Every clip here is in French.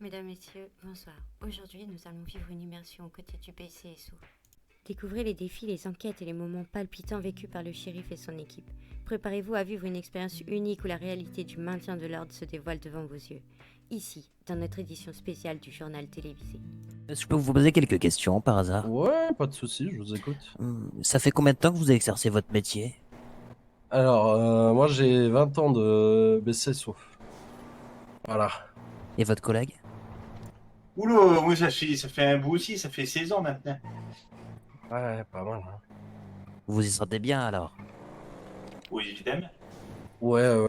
mesdames, messieurs, bonsoir. Aujourd'hui, nous allons vivre une immersion aux côtés du PCSO. Découvrez les défis, les enquêtes et les moments palpitants vécus par le shérif et son équipe. Préparez-vous à vivre une expérience unique où la réalité du maintien de l'ordre se dévoile devant vos yeux. Ici, dans notre édition spéciale du journal télévisé. Est-ce que je peux vous poser quelques questions par hasard? Ouais, pas de souci, je vous écoute. Ça fait combien de temps que vous exercez votre métier? Alors, moi j'ai 20 ans de BCSO. Voilà. Et votre collègue? Oula, moi ça fait un bout aussi, ça fait 16 ans maintenant. Ouais, pas mal. Hein. Vous vous y sentez bien alors? Oui, évidemment. Ouais.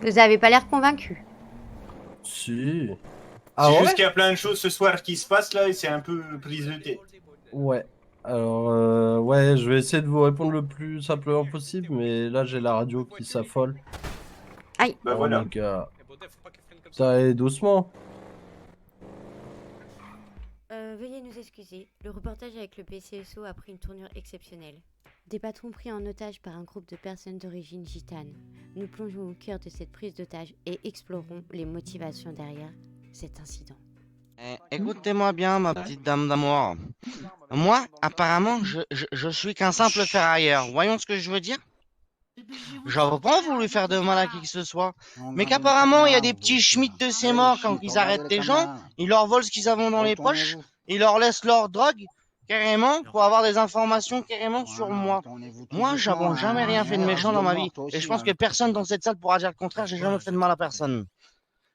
Vous avez pas l'air convaincu. Si. C'est ouais juste qu'il y a plein de choses ce soir qui se passent là et c'est un peu prise de tête. Ouais. Alors, ouais, je vais essayer de vous répondre le plus simplement possible, mais là j'ai la radio qui s'affole. Aïe. Bah voilà. Donc, ça allait doucement. Veuillez nous excuser, le reportage avec le PCSO a pris une tournure exceptionnelle. Des patrons pris en otage par un groupe de personnes d'origine gitane. Nous plongeons au cœur de cette prise d'otage et explorons les motivations derrière cet incident. Écoutez-moi bien, ma petite dame d'amour. Moi, apparemment, je suis qu'un simple ferrailleur. Voyons ce que je veux dire. J'avais pas voulu faire de mal à qui que ce soit. Mais qu'apparemment, il y a des petits schmitts de ces morts quand ils arrêtent des gens, ils leur volent ce qu'ils ont dans les poches, ils leur laissent leur drogue, carrément, pour avoir des informations carrément sur moi. Moi, j'avais jamais rien fait de méchant dans ma vie. Et je pense que personne dans cette salle pourra dire le contraire, j'ai jamais fait de mal à personne.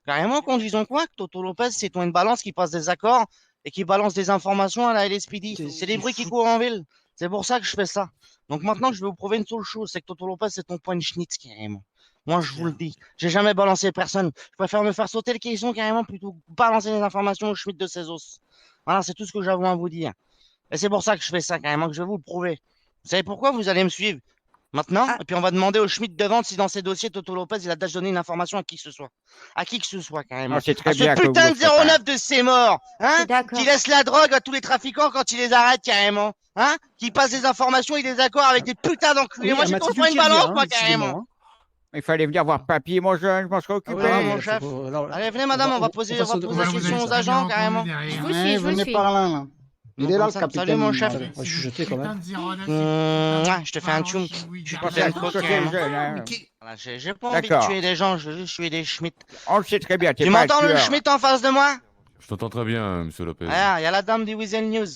Carrément, conduisons quoi? Que Toto Lopez, c'est une balance qui passe des accords et qui balance des informations à la LSPD. C'est des bruits qui courent en ville. C'est pour ça que je fais ça. Donc maintenant, je vais vous prouver une seule chose, c'est que Toto Lopez, c'est ton point de schnitz, carrément. Moi, je vous le dis. J'ai jamais balancé personne. Je préfère me faire sauter le caisson, carrément, plutôt que balancer des informations au schmitt de ses os. Voilà, c'est tout ce que j'avais à vous dire. Et c'est pour ça que je fais ça, carrément, que je vais vous le prouver. Vous savez pourquoi? Vous allez me suivre. Maintenant, et puis on va demander au Schmitt de vendre si dans ses dossiers, Toto Lopez, il a déjà donné une information à qui que ce soit. À qui que ce soit, carrément. C'est très À ce bien que vous putain le de faites, hein. 09 de ses morts, hein, D'accord. qui laisse la drogue à tous les trafiquants quand il les arrête, carrément, hein, qui passe des informations et des accords avec des putains d'enculés. Moi, j'ai trop une balance, moi, carrément. Il fallait venir voir papy, mon jeune, je m'en serais occupé. Ouais, mon chef. Allez, venez, madame, on va poser la question aux agents, carrément. Je vous suis, je vous venez suis. par là, là. Il est là, le capitaine. Salut, mon chef. Je suis jeté quand même. Je te fais un tune. Je te fais un coq, carrément. Voilà, j'ai pas envie de D'accord. tuer des gens, je veux juste tuer des Schmitt. On le sait très bien, t'es Tu pas un m'entends, le tueur. Schmitt en face de moi? Je t'entends très bien, monsieur Lopez. Ah, il y a la dame du Weasel News.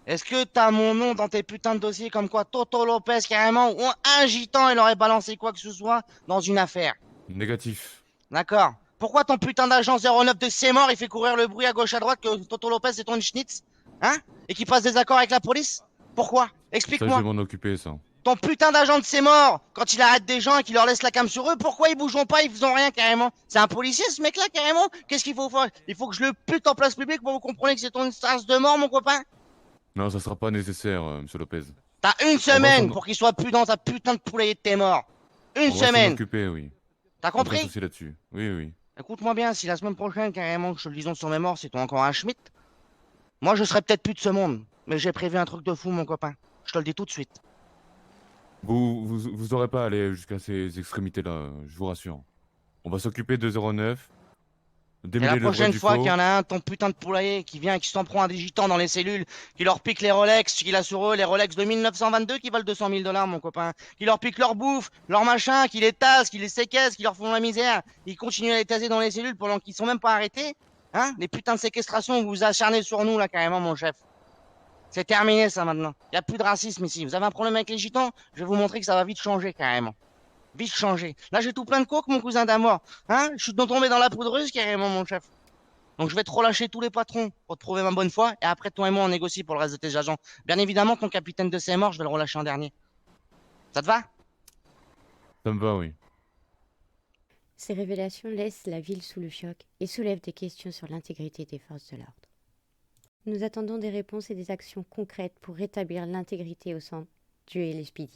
Est-ce que t'as mon nom dans tes putains de dossiers comme quoi Toto Lopez, carrément, ou un gitan, il aurait balancé quoi que ce soit dans une affaire? Négatif. D'accord. Pourquoi ton putain d'agent 09 de ses morts, il fait courir le bruit à gauche à droite que Toto Lopez est ton schnitz? Hein? Et qu'il passe des accords avec la police? Pourquoi? Ça, je Explique-moi. vais m'en occuper, ça. Ton putain d'agent de ses morts, quand il arrête des gens et qu'il leur laisse la cam sur eux, pourquoi ils bougeront pas, ils font rien carrément? C'est un policier ce mec-là carrément? Qu'est-ce qu'il faut faire? Il faut que je le pute en place publique pour vous comprendre que c'est ton instance de mort, mon copain? Non, ça sera pas nécessaire, monsieur Lopez. T'as une semaine s'en- pour qu'il soit plus dans ta putain de poulailler de tes morts. Une On va s'en semaine. occuper, oui. T'as Aucun compris? souci là-dessus. Oui. Écoute-moi bien, si la semaine prochaine carrément que je te le disons sur mes morts, c'est toi encore un Schmitt, moi je serai peut-être plus de ce monde. Mais j'ai prévu un truc de fou, mon copain. Je te le dis tout de suite. Vous aurez pas à aller jusqu'à ces extrémités-là, je vous rassure. On va s'occuper de 09, Et démêler la le vrai prochaine du fois faux. qu'il y en a un, ton putain de poulailler, qui vient et qui s'en prend à des gitans dans les cellules, qui leur pique les Rolex, qu'il a sur eux, les Rolex de 1922 qui valent 200 000 $, mon copain, qui leur pique leur bouffe, leur machin, qui les tasse, qui les séquestre, qui leur font la misère, ils continuent à les taser dans les cellules pendant qu'ils sont même pas arrêtés, hein? Les putains de séquestrations, vous vous acharnez sur nous, là, carrément, mon chef. C'est terminé, ça, maintenant. Y a plus de racisme ici. Vous avez un problème avec les gitans? Je vais vous montrer que ça va vite changer, carrément. Vite changer. Là, j'ai tout plein de coke, mon cousin d'amour. Hein? Je suis tombé dans la poudreuse, carrément, mon chef. Donc je vais te relâcher tous les patrons pour te prouver ma bonne foi, et après toi et moi on négocie pour le reste de tes agents. Bien évidemment, ton capitaine de ses morts, je vais le relâcher en dernier. Ça te va? Ça me va, oui. Ces révélations laissent la ville sous le choc et soulèvent des questions sur l'intégrité des forces de l'ordre. Nous attendons des réponses et des actions concrètes pour rétablir l'intégrité au sein du LSPD.